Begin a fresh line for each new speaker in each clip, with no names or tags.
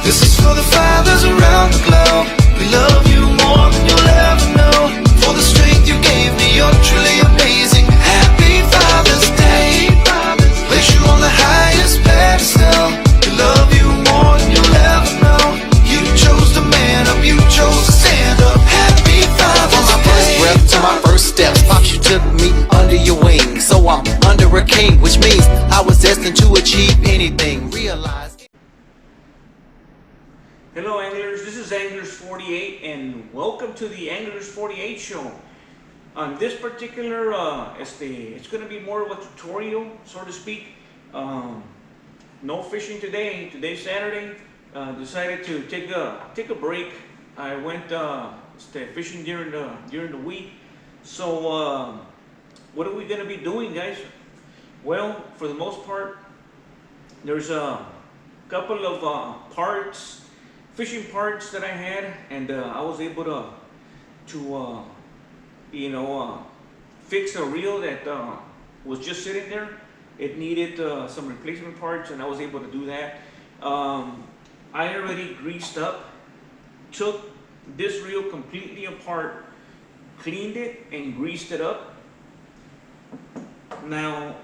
This is for the fathers around the globe. We love you more than you'll ever know. For the strength you gave me, you're truly amazing. Happy Father's Day. Place you on the highest pedestal. We love you more than you'll ever know. You chose to man up, you chose to stand up. Happy Father's Day. From my first breath to my first steps, Pops, you took me under your wing. So I'm under a king, which means I was destined to achieve anything. Realize.
Hello anglers, this is Anglers 48 and welcome to the Anglers 48 show. On this particular, it's going to be more of a tutorial, so to speak. No fishing today. Today's Saturday. Decided to take a break. I went fishing during the week. So what are we going to be doing, guys? Well, for the most part, there's a couple of fishing parts that I had, and I was able to fix a reel that was just sitting there. It needed some replacement parts, and I was able to do that. I already greased up, took this reel completely apart, cleaned it, and greased it up. Now,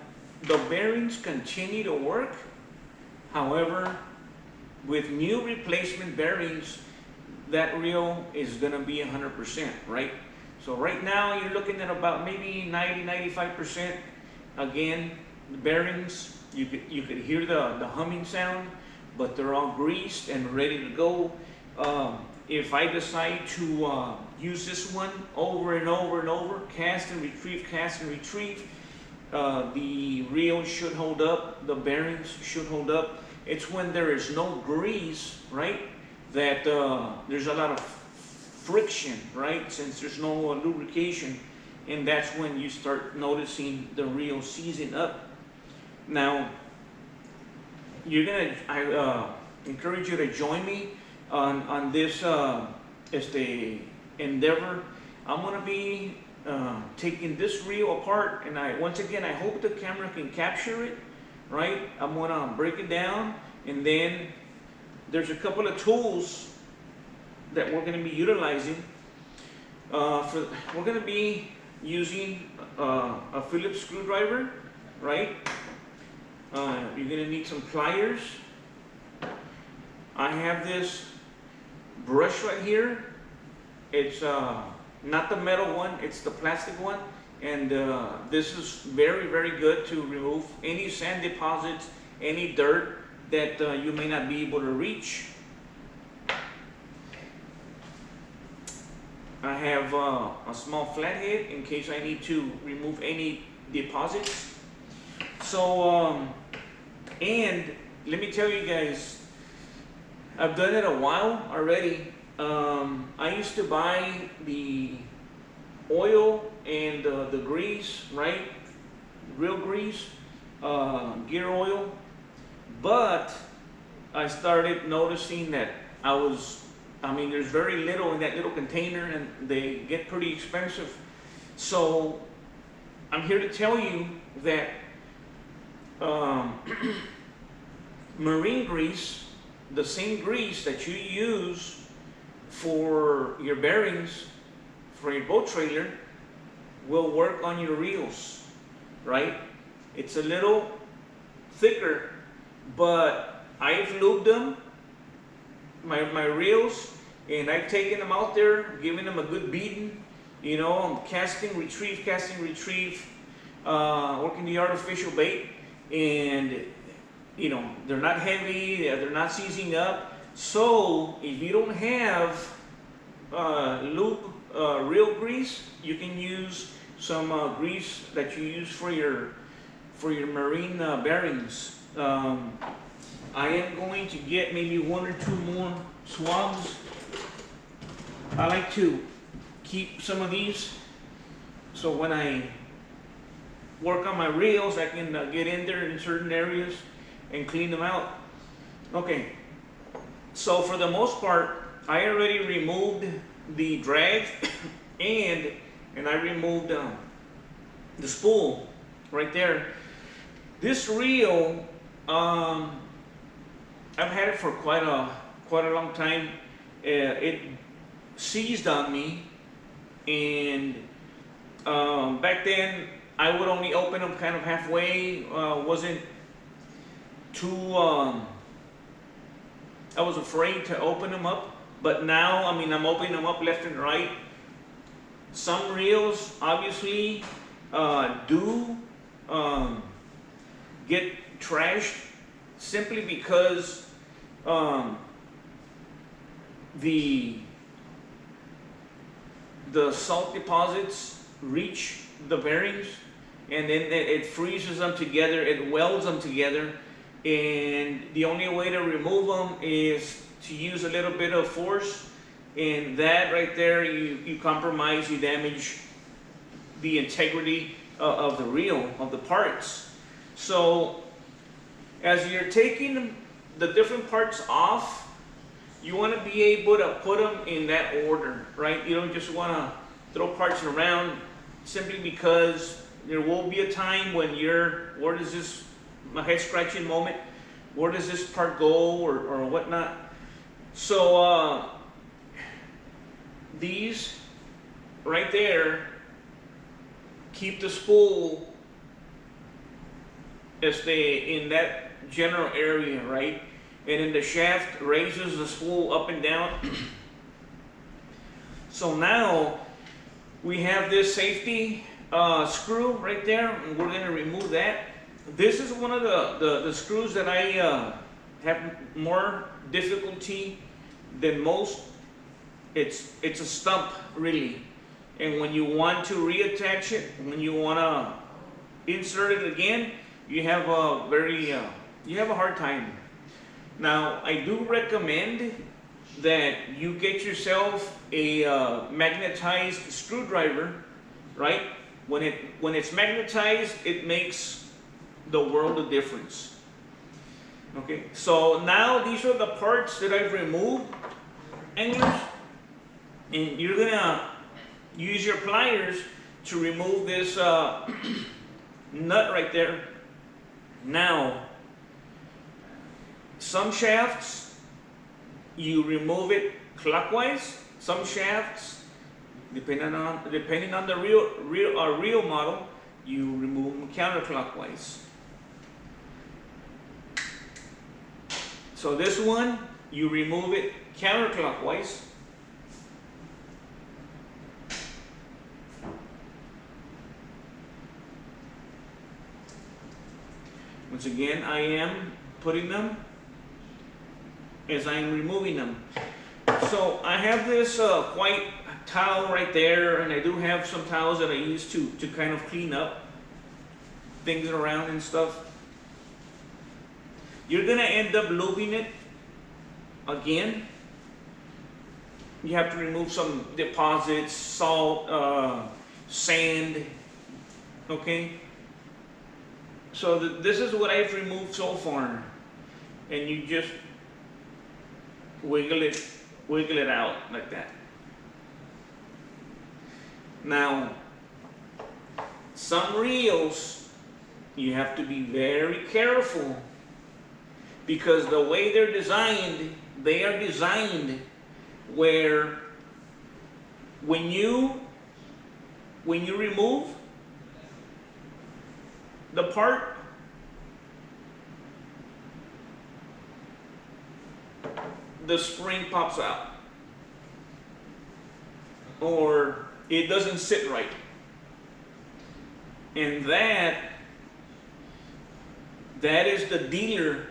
the bearings continue to work. However, with new replacement bearings, that reel is going to be 100%, right? So right now you're looking at about maybe 90-95%. Again, the bearings, you could hear the humming sound, but they're all greased and ready to go. If I decide to use this one over and over and over, cast and retrieve, the reel should hold up, the bearings should hold up. It's when there is no grease, right, that there's a lot of friction, right, since there's no lubrication, and that's when you start noticing the reel seizing up. Now, I encourage you to join me on this endeavor. I'm going to be taking this reel apart, and once again, I hope the camera can capture it. Right, I'm gonna break it down, and then there's a couple of tools that we're gonna be utilizing. We're gonna be using a Phillips screwdriver, right? You're gonna need some pliers. I have this brush right here. It's not the metal one, it's the plastic one. And this is very, very good to remove any sand deposits, any dirt that you may not be able to reach. I have a small flathead in case I need to remove any deposits. So, and let me tell you guys, I've done it a while already. I used to buy the oil and the grease, right? Real grease, gear oil. But I started noticing that there's very little in that little container, and they get pretty expensive. So I'm here to tell you that marine grease, the same grease that you use for your bearings for your boat trailer, will work on your reels, right? It's a little thicker, but I've lubed them, my reels, and I've taken them out there, giving them a good beating. You know, I'm casting, retrieve, working the artificial bait, and you know, they're not heavy, they're not seizing up. So if you don't have real grease, you can use some grease that you use for your marine bearings. I am going to get maybe one or two more swabs. I like to keep some of these, so when I work on my reels, I can get in there in certain areas and clean them out. Okay, so for the most part, I already removed the drag and I removed the spool right there. This reel, I've had it for quite quite a long time. It seized on me, and back then I would only open them kind of halfway. Wasn't too. I was afraid to open them up, but now, I mean, I'm opening them up left and right. Some reels obviously do get trashed simply because the salt deposits reach the bearings, and then it freezes them together, it welds them together, and the only way to remove them is to use a little bit of force, and that right there, you compromise, you damage the integrity of the reel, of the parts. So as you're taking the different parts off, you want to be able to put them in that order, right? You don't just want to throw parts around simply because there will be a time when where does this, my head scratching moment, where does this part go, or whatnot. So these right there keep the spool in that general area, right? And then the shaft raises the spool up and down. So now we have this safety screw right there, and we're going to remove that. This is one of the screws that I have more difficulty than most. It's a stump, really, and when you want to reattach it, when you want to insert it again, you have a hard time. Now, I do recommend that you get yourself a magnetized screwdriver, right? When it's magnetized, it makes the world of difference. Okay, so now these are the parts that I've removed, anglers, and you're gonna use your pliers to remove this nut right there. Now, some shafts, you remove it clockwise. Some shafts, depending on the reel model, you remove them counterclockwise. So this one, you remove it counterclockwise. Once again, I am putting them as I am removing them. So I have this white towel right there, and I do have some towels that I use to kind of clean up things around and stuff. You're gonna end up lubing it again. You have to remove some deposits, salt, sand, okay? So this is what I've removed so far, and you just wiggle it out like that. Now, some reels, you have to be very careful, because the way they're designed, they are designed where when you remove the part, the spring pops out, or it doesn't sit right, and that is the dealer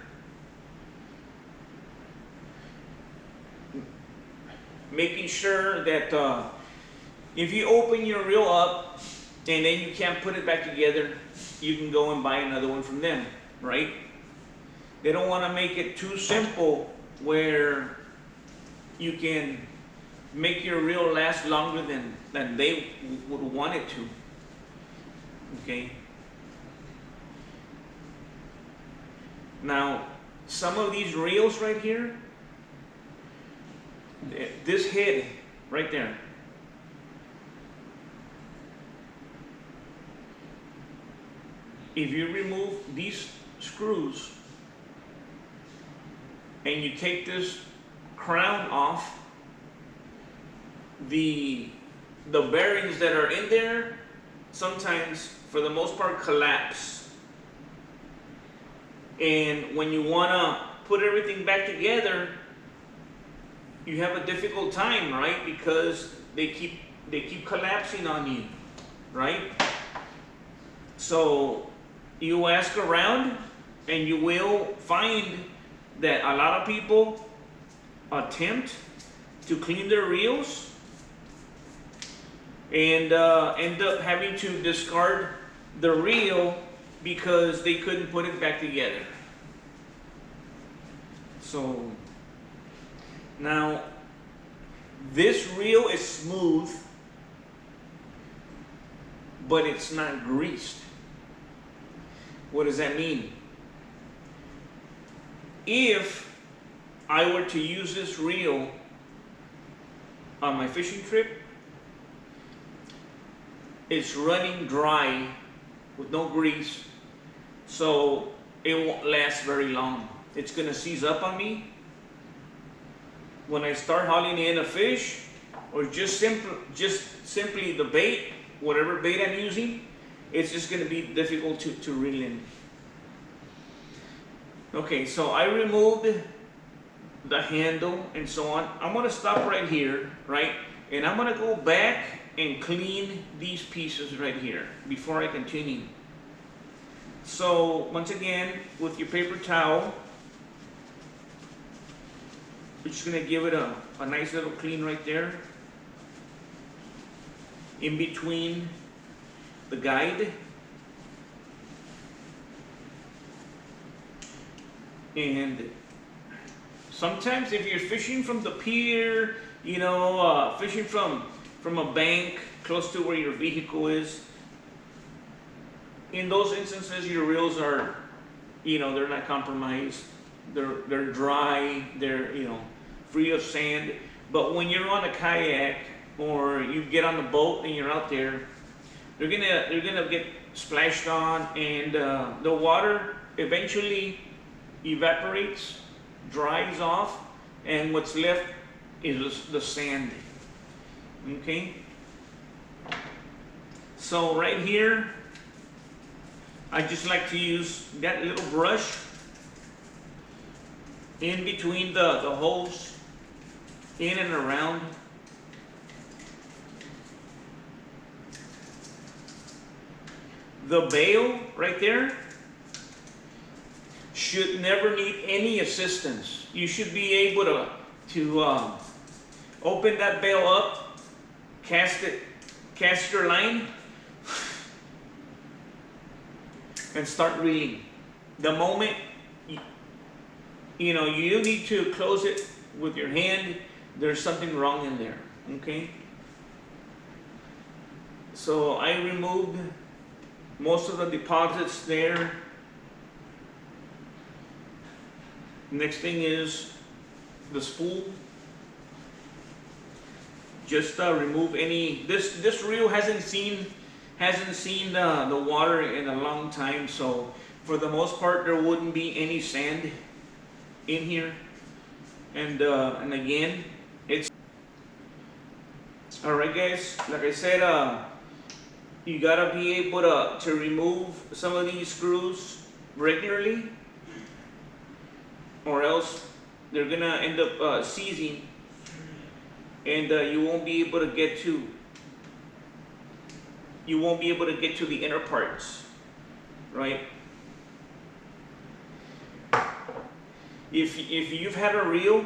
making sure that if you open your reel up and then you can't put it back together, you can go and buy another one from them, right? They don't want to make it too simple where you can make your reel last longer than they would want it to. Okay? Now, some of these reels right here, this head right there, if you remove these screws and you take this crown off, the bearings that are in there sometimes, for the most part, collapse. And when you want to put everything back together, you have a difficult time, right? Because they keep collapsing on you, right? So you ask around, and you will find that a lot of people attempt to clean their reels and end up having to discard the reel because they couldn't put it back together. So now this reel is smooth, but it's not greased. What does that mean? If I were to use this reel on my fishing trip, it's running dry with no grease, so it won't last very long. It's gonna seize up on me. When I start hauling in a fish, or just simply the bait, whatever bait I'm using, it's just gonna be difficult to reel in. Okay, so I removed the handle and so on. I'm gonna stop right here, right? And I'm gonna go back and clean these pieces right here before I continue. So once again, with your paper towel, you're just gonna give it a nice little clean right there, in between the guide and sometimes if you're fishing from the pier, you know, fishing from a bank close to where your vehicle is, in those instances your reels are, you know, they're not compromised, they're dry, they're, you know, free of sand. But when you're on a kayak or you get on the boat and you're out there, they're gonna get splashed on, and the water eventually evaporates, dries off, and what's left is the sand. Okay, so right here I just like to use that little brush in between the holes, in and around. The bail right there should never need any assistance. You should be able to open that bail up, cast your line, and start reeling. The moment you know you need to close it with your hand, there's something wrong in there. Okay, so I removed most of the deposits there. Next thing is the spool. Just remove any. This reel hasn't seen the water in a long time, so for the most part there wouldn't be any sand in here. And again, it's all right, guys. Like I said, you gotta be able to remove some of these screws regularly, or else they're gonna end up seizing, and you won't be able to get to the inner parts, right? If you've had a reel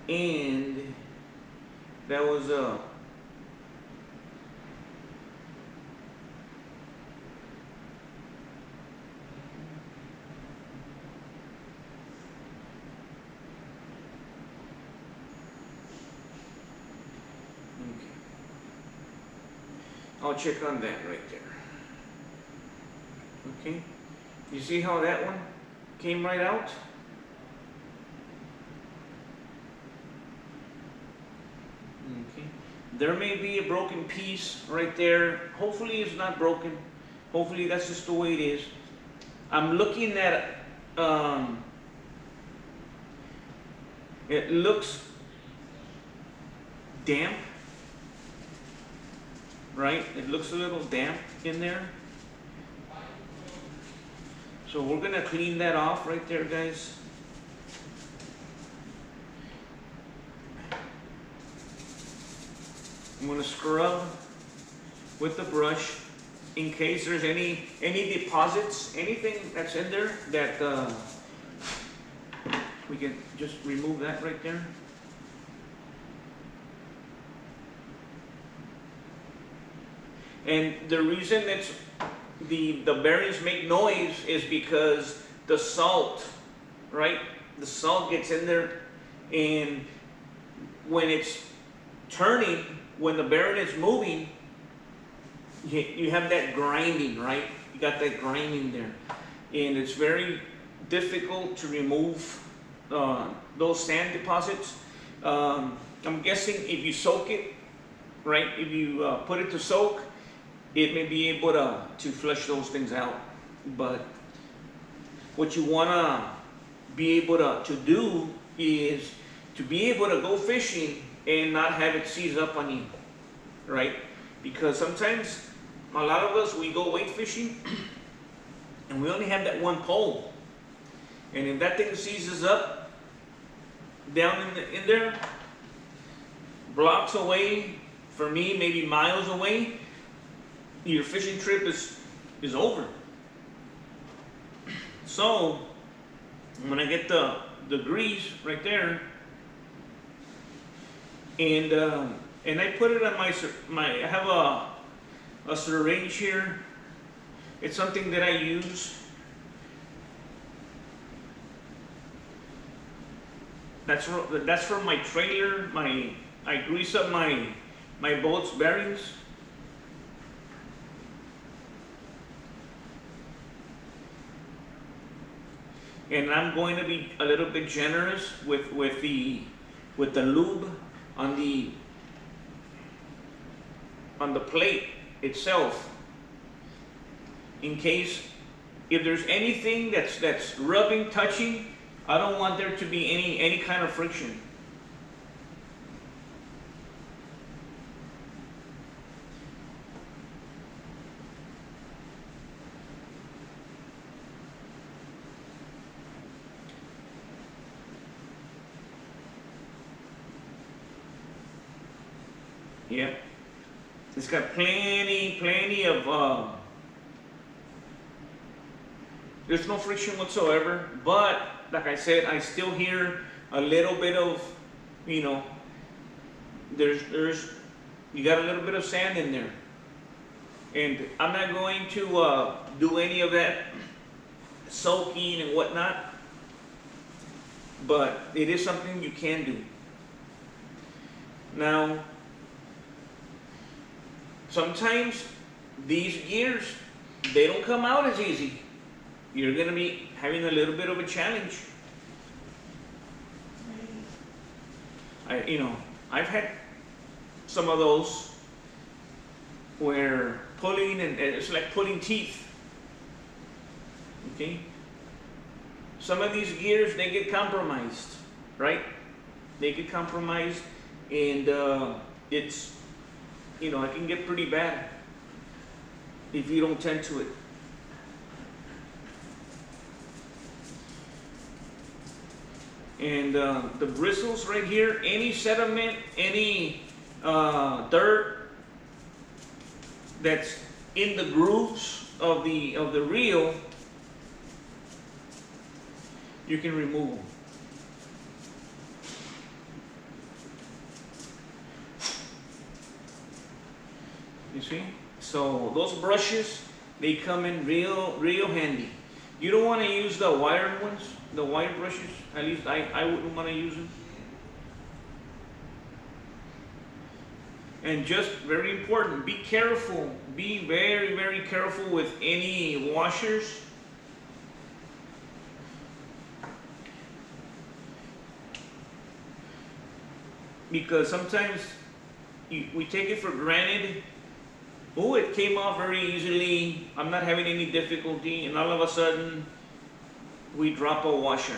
and that was I'll check on that right there. Okay, you see how that one came right out? Okay, there may be a broken piece right there. Hopefully it's not broken. Hopefully that's just the way it is. I'm looking at, it looks damp, right? It looks a little damp in there. So we're gonna clean that off right there, guys. I'm gonna scrub with the brush in case there's any deposits, anything that's in there that we can just remove that right there. And the reason that's the bearings make noise is because the salt, right? The salt gets in there, and when it's turning, when the bearing is moving, you have that grinding, right? You got that grinding there, and it's very difficult to remove those sand deposits. I'm guessing if you soak it, right? If you put it to soak, it may be able to flush those things out. But what you want to be able to do is to be able to go fishing and not have it seize up on you, right? Because sometimes a lot of us, we go wade fishing and we only have that one pole, and if that thing seizes up down in there, blocks away, for me maybe miles away, your fishing trip is over. So when I get the grease right there, and I put it on my I have a syringe here. It's something that I use. That's for my trailer. I grease up my boat's bearings. And I'm going to be a little bit generous with the lube on the plate itself, in case if there's anything that's rubbing, touching, I don't want there to be any kind of friction. Yep. It's got plenty of, there's no friction whatsoever, but like I said, I still hear a little bit of, you know, you got a little bit of sand in there. And I'm not going to do any of that soaking and whatnot, but it is something you can do. Now, sometimes these gears, they don't come out as easy. You're going to be having a little bit of a challenge. I've had some of those where pulling, and it's like pulling teeth. Okay? Some of these gears, they get compromised, right? They get compromised, and it's, it can get pretty bad if you don't tend to it. And the bristles right here, any sediment, any dirt that's in the grooves of the reel, you can remove them. You see? So those brushes, they come in real handy. You don't want to use the wired ones, the wire brushes. At least I wouldn't want to use them. And just very important, be careful. Be very careful with any washers. Because sometimes we take it for granted Oh, it came off very easily. I'm not having any difficulty, and all of a sudden, we drop a washer.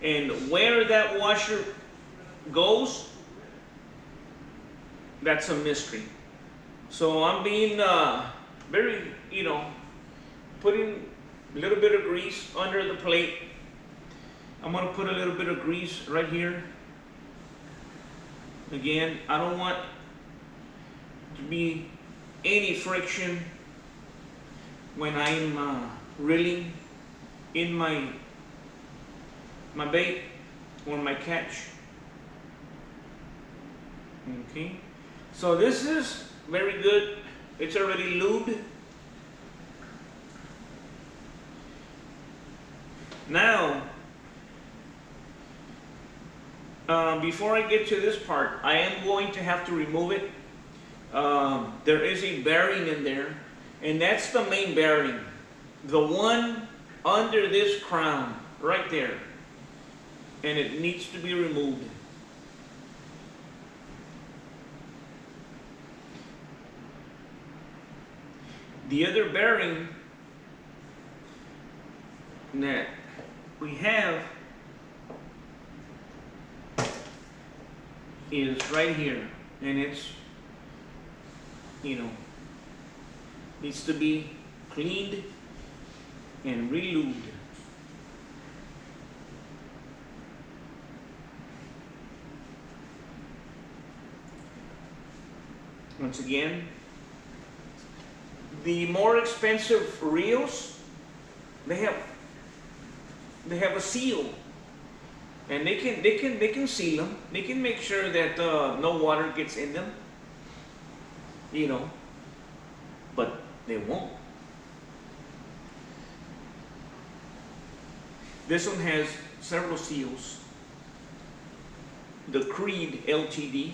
And where that washer goes, that's a mystery. So I'm being very, putting a little bit of grease under the plate. I'm gonna put a little bit of grease right here. Again, I don't want to be any friction when I'm reeling in my bait or my catch. Okay, so this is very good. It's already lubed. Now, before I get to this part, I am going to have to remove it. There is a bearing in there, and that's the main bearing. The one under this crown, right there. And it needs to be removed. The other bearing that we have is right here, and it's, needs to be cleaned and re-lubed. Once again, the more expensive reels, they have a seal, and they can seal them. They can make sure that no water gets in them, but they won't. This one has several seals. The Creed LTD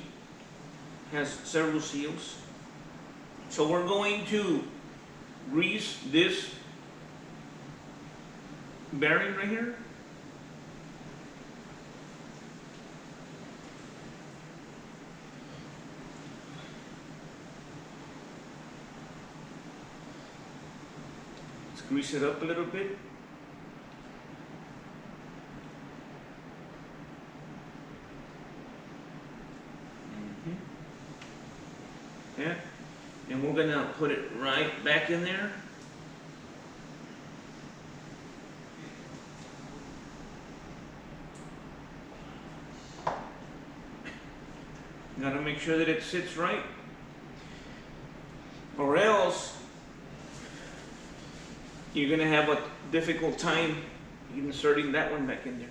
has several seals. So we're going to grease this bearing right here. Let's grease it up a little bit. Yeah. And we're gonna put it right back in there. Gotta make sure that it sits right, or else you're gonna have a difficult time inserting that one back in there.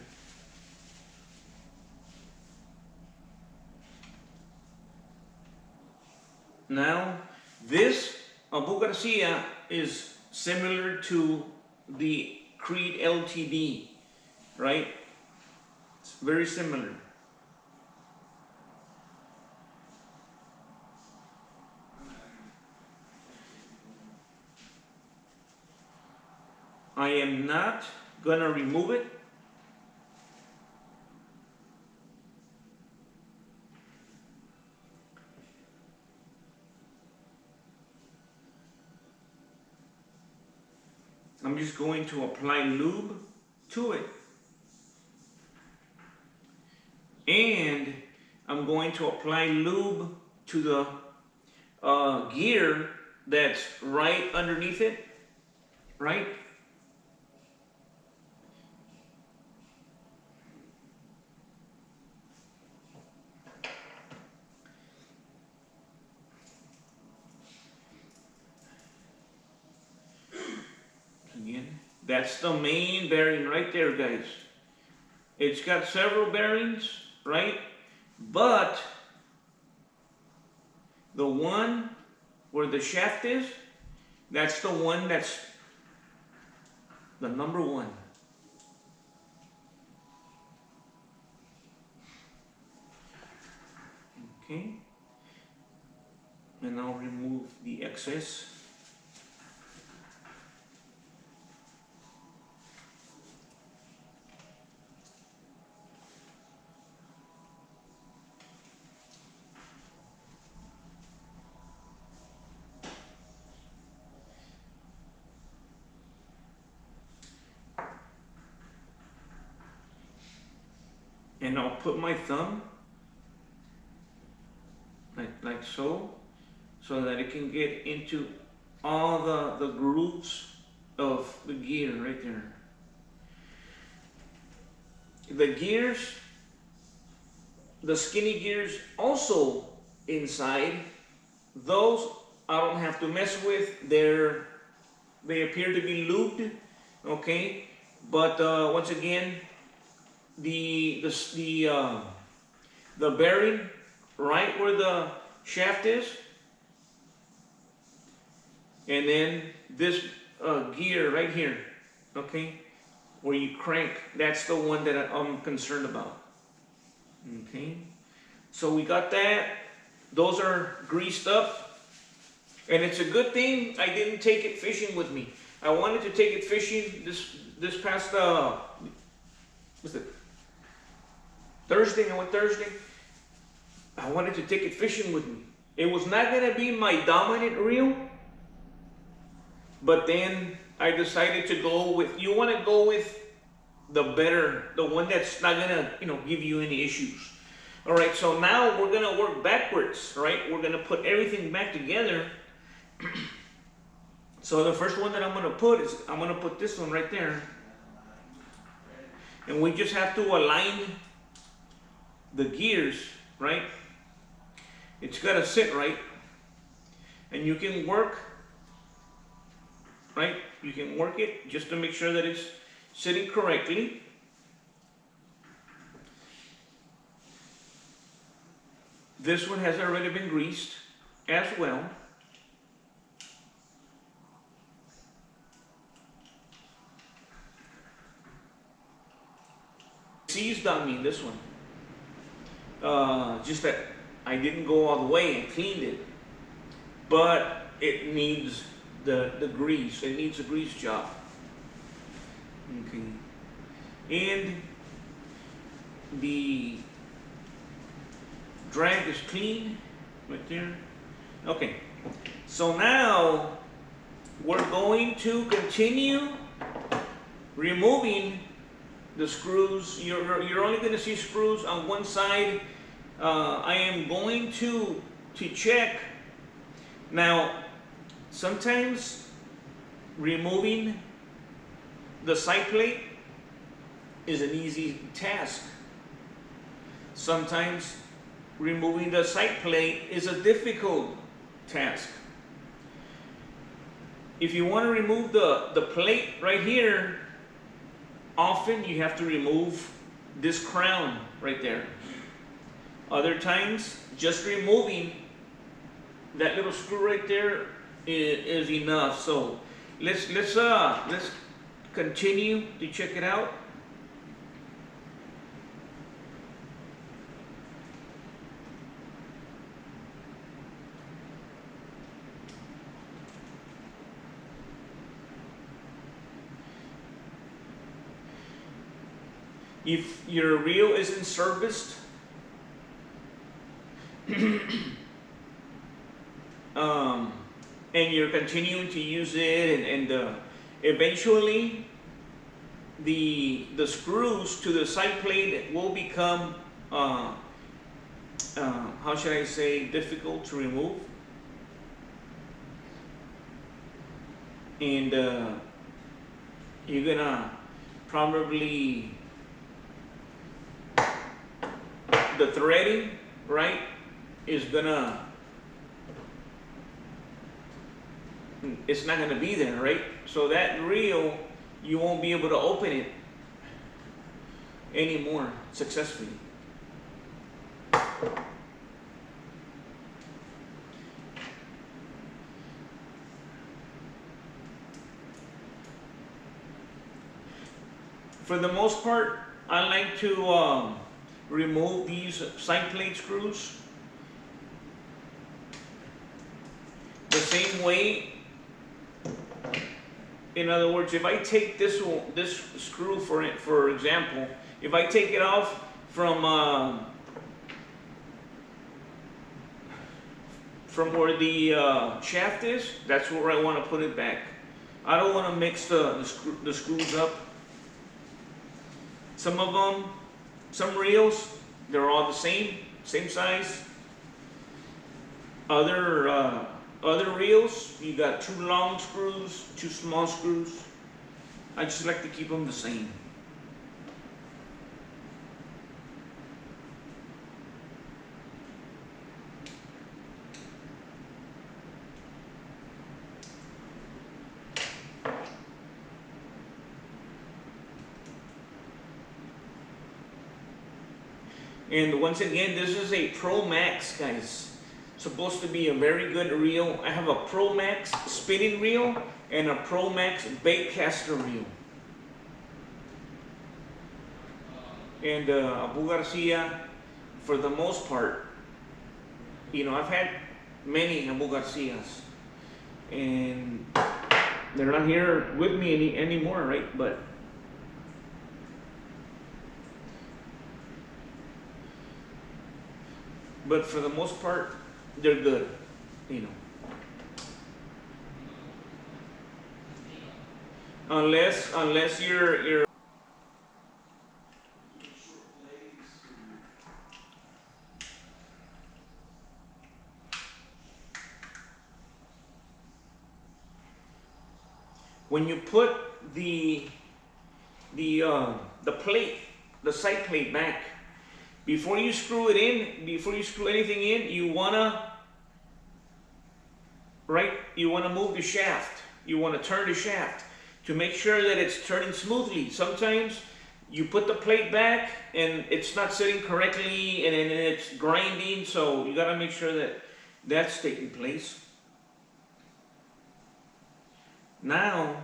Now, this Abu Garcia is similar to the Creed LTD, right? It's very similar. I am not gonna remove it. I'm just going to apply lube to it. And I'm going to apply lube to the gear that's right underneath it, right? Again, that's the main bearing right there, guys. It's got several bearings, right? But the one where the shaft is, that's the one that's the number one. Okay. And I'll remove the excess. and I'll put my thumb like so, so that it can get into all the grooves of the gear right there. The gears, the skinny gears also inside, those I don't have to mess with. They appear to be lubed, okay? But once again, the bearing right where the shaft is, and then this gear right here, okay, where you crank, that's the one that I'm concerned about. Okay, so we got that. Those are greased up, and it's a good thing I didn't take it fishing with me. I wanted to take it fishing this past what's it, Thursday. I went Thursday. I wanted to take it fishing with me. It was not gonna be my dominant reel, but then I decided to go with, you want to go with the one that's not gonna, give you any issues. All right, so now we're gonna work backwards, right? We're gonna put everything back together. So the first one that I'm gonna put this one right there, and we just have to align the gears, right? It's gotta sit right, and you can work, right? You can work it just to make sure that it's sitting correctly. This one has already been greased as well. Seized on me, this one. Just that I didn't go all the way and cleaned it, but it needs the grease. It needs a grease job. Okay, and the drag is clean right there. Okay, so now we're going to continue removing the screws. You're only going to see screws on one side. I am going to check. Now, sometimes removing the side plate is an easy task. Sometimes removing the side plate is a difficult task. If you want to remove the plate right here, often you have to remove this crown right there. Other times, just removing that little screw right there is enough. So let's continue to check it out. If your reel isn't serviced, and you're continuing to use it, and eventually the screws to the side plate will become how should I say, difficult to remove, and you're gonna probably, the threading, right, is gonna, it's not gonna be there, right? So that reel, you won't be able to open it anymore successfully. For the most part, I like to remove these side plate screws the same way. In other words, if I take this screw for example, if I take it off from where the shaft is, that's where I want to put it back. I don't want to mix the screws up. Some of them Some reels, they're all the same size. Other reels, you got 2 long screws, 2 small screws. I just like to keep them the same. And once again, this is a Pro Max, guys. Supposed to be a very good reel. I have a Pro Max spinning reel and a Pro Max bait caster reel. And Abu Garcia, for the most part, you know, I've had many Abu Garcias, and they're not here with me anymore, right? But for the most part, they're good, you know. Unless you're when you put the plate, the side plate back, before you screw it in, before you screw anything in, you wanna move the shaft. You wanna turn the shaft to make sure that it's turning smoothly. Sometimes you put the plate back and it's not sitting correctly and then it's grinding, so you gotta make sure that that's taking place. Now,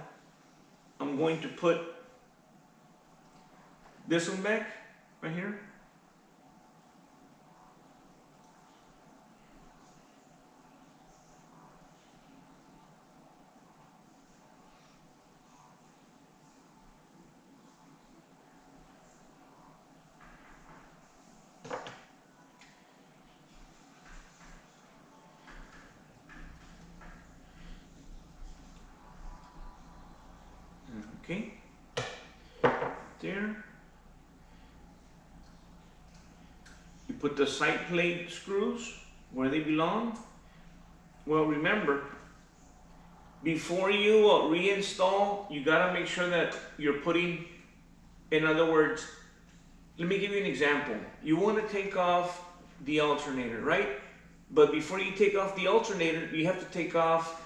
I'm going to put this one back, right here. Okay, there. You put the side plate screws where they belong. Well, remember, before you reinstall, you gotta make sure that you're putting, in other words, let me give you an example. You wanna take off the alternator, right? But before you take off the alternator, you have to take off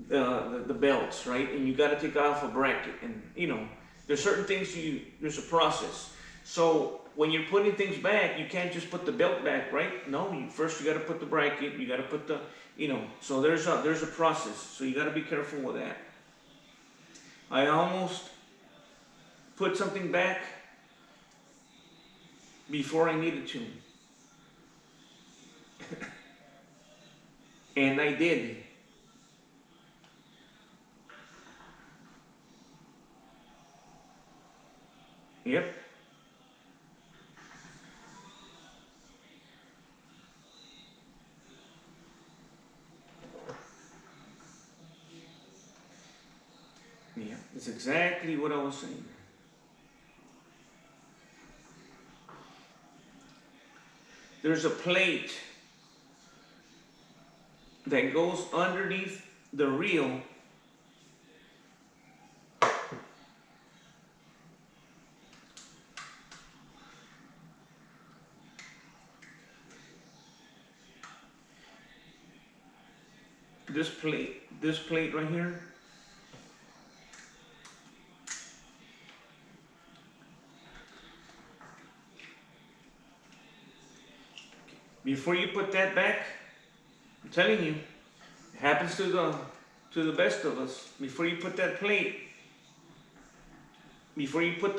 the belts, right? And you gotta take off a bracket, and you know, there's certain things there's a process. So when you're putting things back, you can't just put the belt back, right? No, first you gotta put the bracket, you gotta put the, you know, so there's a process. So you gotta be careful with that. I almost put something back before I needed to. And I did. Yep. Yeah, that's exactly what I was saying. There's a plate that goes underneath the reel. This plate right here. Before you put that back, I'm telling you, it happens to the best of us. Before you put that plate, before you put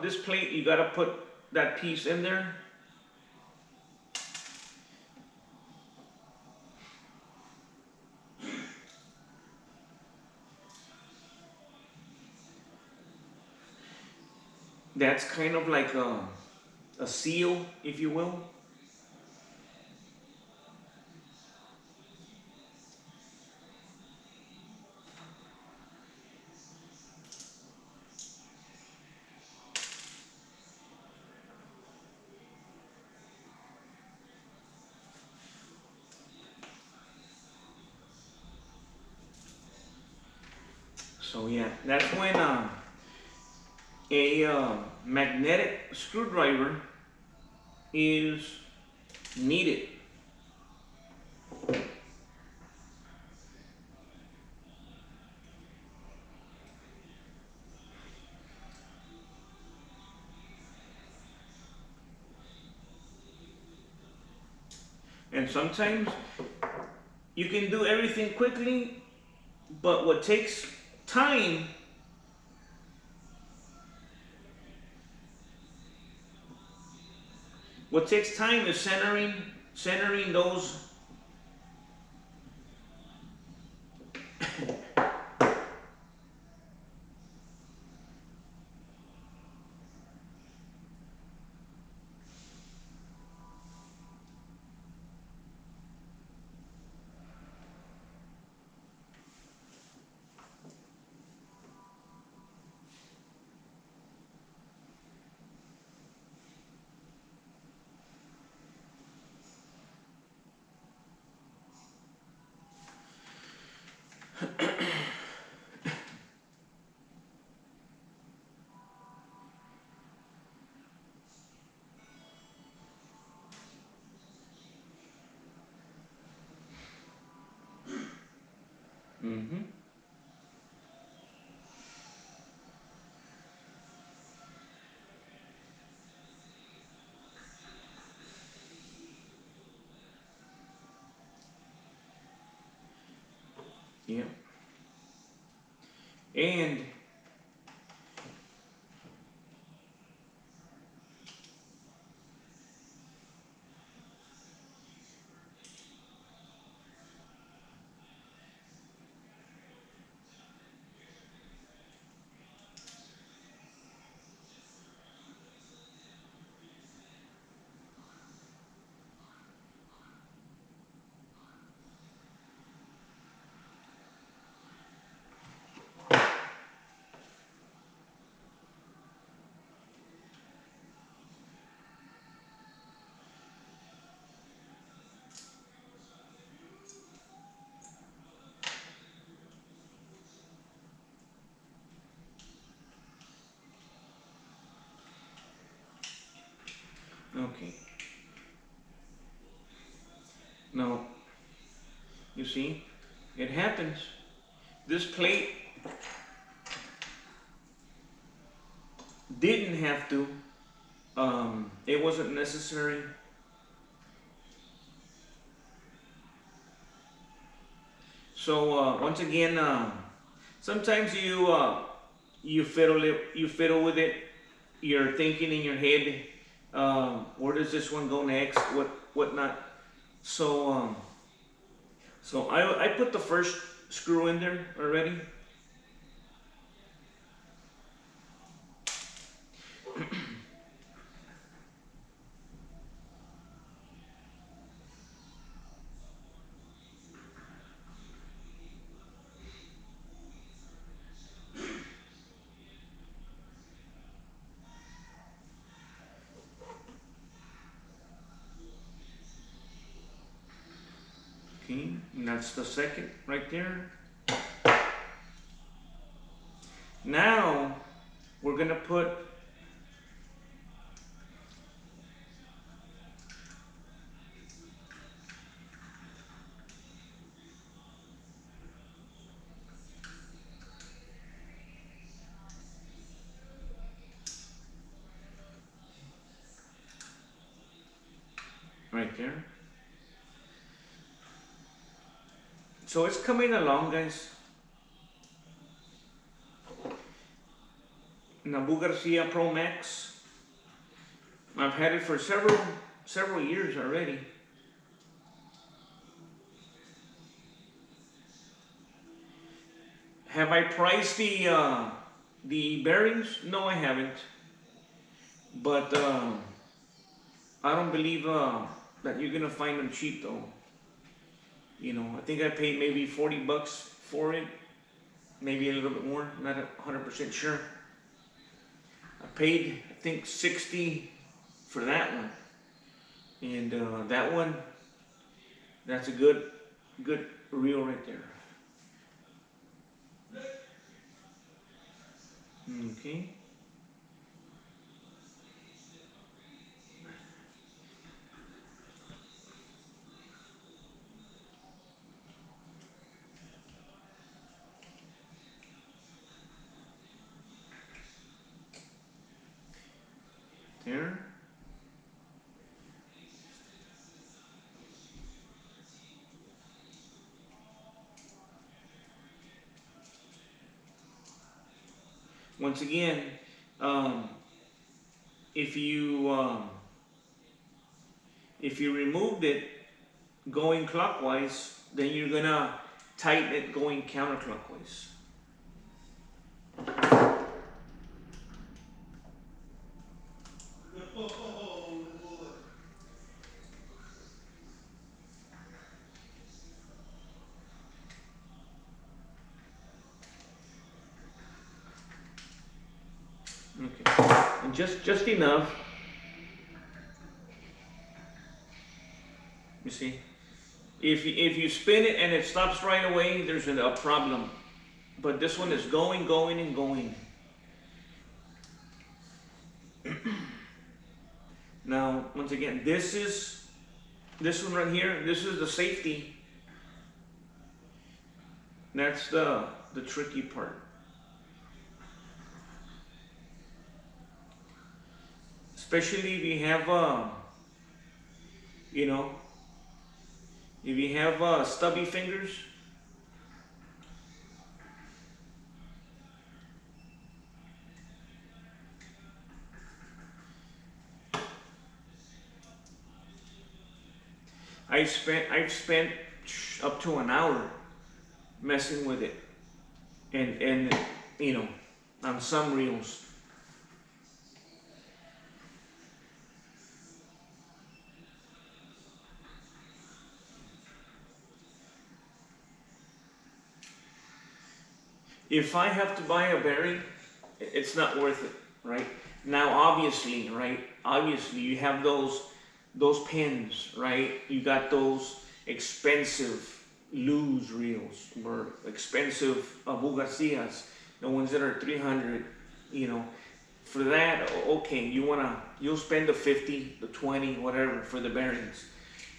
this plate, you gotta put that piece in there. That's kind of like a seal, if you will. So yeah, that's when a magnetic screwdriver is needed. And sometimes you can do everything quickly, but time, what takes time is centering those. Mm-hmm. Yeah. And okay. Now, you see, it happens. This plate didn't have to. It wasn't necessary. So once again, sometimes you fiddle with it. You're thinking in your head, where does this one go next? What not? So I put the first screw in there already. Okay, and that's the second right there. Now we're gonna put right there. So it's coming along, guys. Nabu Garcia Pro Max. I've had it for several years already. Have I priced the bearings? No, I haven't. But I don't believe that you're gonna find them cheap though. You know, I think I paid maybe 40 bucks for it, maybe a little bit more. Not 100% sure. I paid I think 60 for that one, and that one, that's a good reel right there. Okay. There. Once again, um, if you if you removed it going clockwise, then you're gonna tighten it going counterclockwise. Okay, and just enough. You see, if you spin it and it stops right away, there's a problem. But this one is going, going, and going. Now, once again, this one right here. This is the safety. That's the tricky part. Especially if you have, you know, if you have stubby fingers. I've spent up to an hour messing with it, and you know, on some reels. If I have to buy a bearing, it's not worth it, right? Now, obviously, right? Obviously, you have those pins, right? You got those expensive loose reels or expensive Garcias, the ones that are 300, you know. For that, okay, you'll spend the 50, the 20, whatever for the bearings.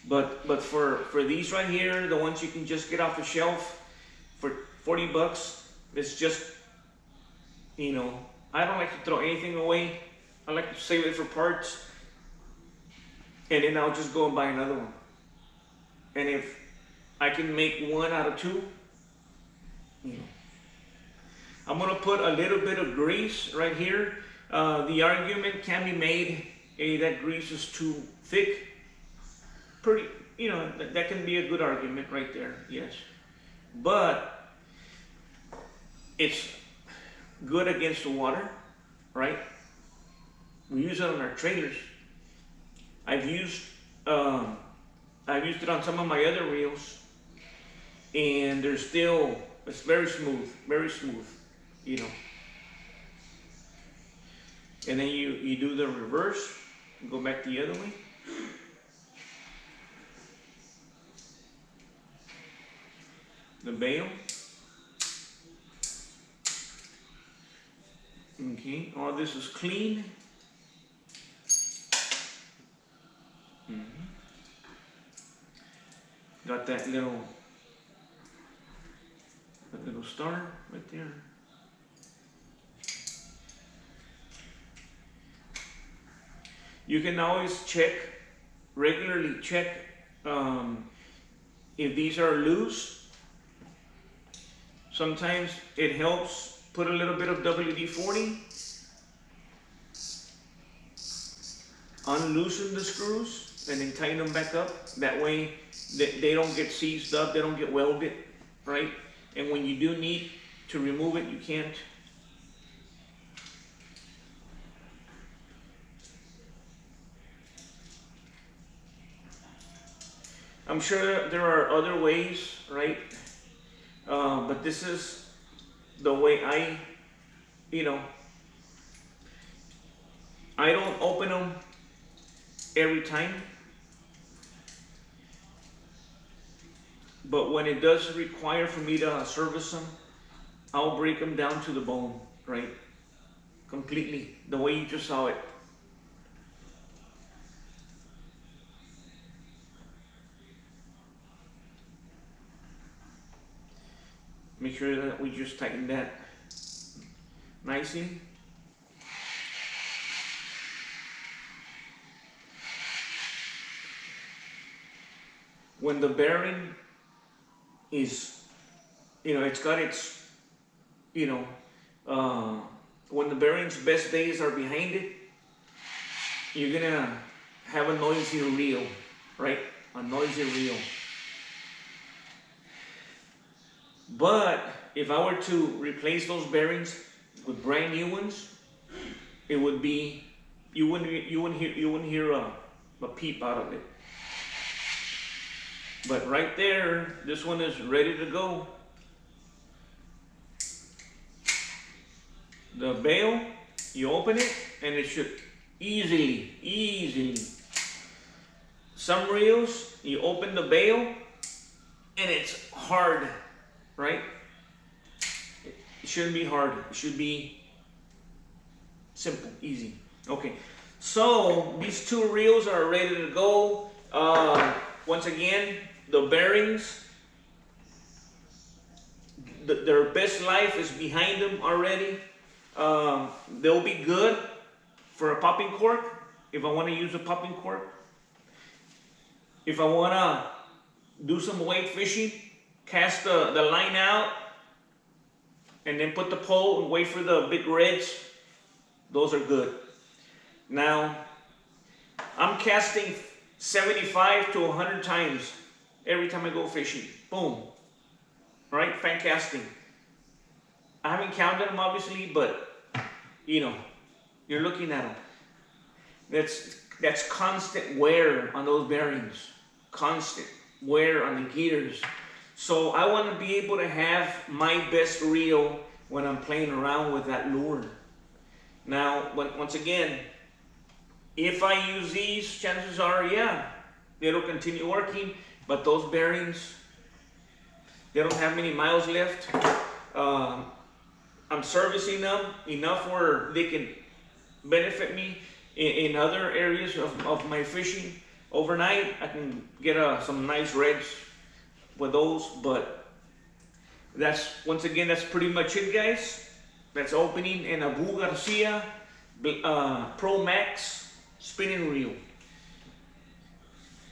But for these right here, the ones you can just get off the shelf for 40 bucks, it's just, you know, I don't like to throw anything away. I like to save it for parts, and then I'll just go and buy another one. And if I can make one out of two, you know, I'm gonna put a little bit of grease right here. The argument can be made, hey, that grease is too thick. Pretty, you know, that can be a good argument right there, yes. But it's good against the water, right? We use it on our trailers. I've used it on some of my other reels, and it's very smooth, you know. And then you do the reverse, and go back the other way. The bail. Okay, all this is clean. Got that little star right there. You can always regularly check if these are loose. Sometimes it helps put a little bit of WD-40, unloosen the screws, and then tighten them back up. That way they don't get seized up, they don't get welded, right? And when you do need to remove it, you can't. I'm sure there are other ways, right? But this is the way I don't open them every time. But when it does require for me to service them, I'll break them down to the bone, right? completely the way you just saw it. Make sure that we just tighten that nicely. When the bearing is, it's got its, when the bearing's best days are behind it, you're gonna have a noisy reel, right? A noisy reel. But if I were to replace those bearings with brand new ones, it would be, you wouldn't hear a peep out of it. But right there, this one is ready to go. The bail, you open it and it should easily. Some reels, you open the bail and it's hard, right? It shouldn't be hard. It should be simple, easy. Okay, so these two reels are ready to go. Once again, the bearings, their best life is behind them already. They'll be good for a popping cork if I want to use a popping cork. If I want to do some wade fishing, cast the line out and then put the pole and wait for the big reds, those are good. Now, I'm casting 75 to 100 times every time I go fishing. Boom. Right? Fan casting. I haven't counted them obviously, but you're looking at them. That's constant wear on those bearings. Constant wear on the gears. So I want to be able to have my best reel when I'm playing around with that lure. Now, once again, if I use these, chances are, it'll continue working, but those bearings, they don't have many miles left. I'm servicing them enough where they can benefit me in other areas of my fishing. Overnight, I can get some nice reds with those, but once again, that's pretty much it, guys. That's opening an Abu Garcia Pro Max spinning reel.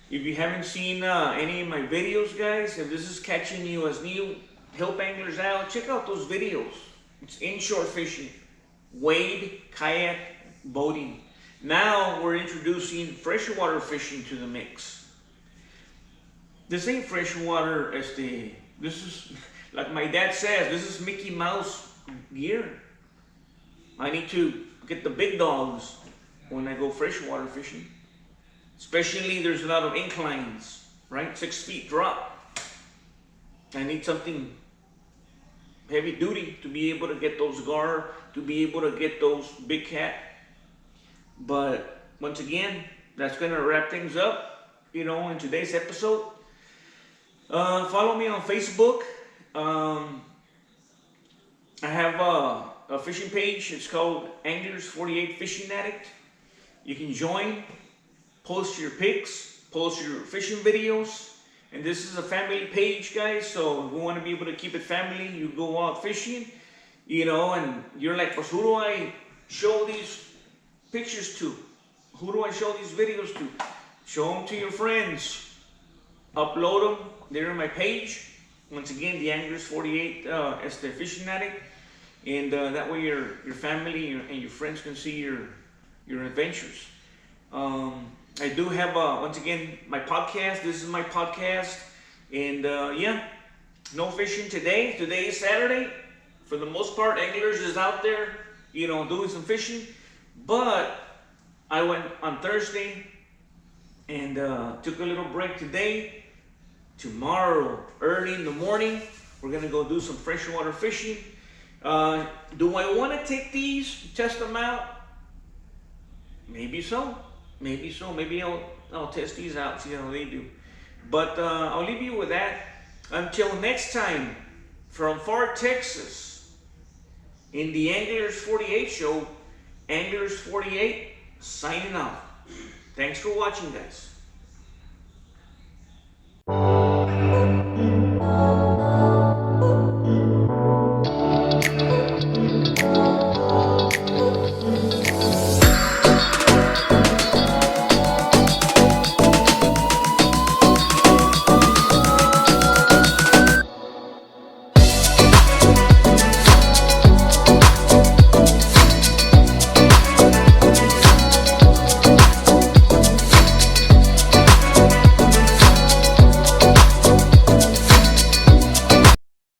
If you haven't seen any of my videos, guys, if this is catching you as new help anglers out, check out those videos. It's inshore fishing, wade, kayak, boating. Now we're introducing freshwater fishing to the mix. This ain't freshwater this is, like my dad says, this is Mickey Mouse gear. I need to get the big dogs when I go freshwater fishing. Especially there's a lot of inclines, right? 6 feet drop. I need something heavy duty to be able to get those gar, to be able to get those big cat. But once again, that's gonna wrap things up, in today's episode. Follow me on Facebook. I have a fishing page. It's called Anglers 48 Fishing Addict. You can join, post your pics, post your fishing videos. And this is a family page, guys. So if we want to be able to keep it family, you go out fishing, and you're like, who do I show these pictures to? Who do I show these videos to? Show them to your friends. Upload them. They're on my page. Once again, the Anglers 48 as the fishing addict. And that way your family and your friends can see your adventures. I do have, once again, my podcast. This is my podcast. And no fishing today. Today is Saturday. For the most part, Anglers is out there, doing some fishing. But I went on Thursday and took a little break today. Tomorrow, early in the morning, we're going to go do some freshwater fishing. Do I want to take these, test them out? Maybe so. Maybe so. Maybe I'll test these out, see how they do. But I'll leave you with that. Until next time, from far Texas, in the Anglers 48 show, Anglers 48 signing off. Thanks for watching, guys.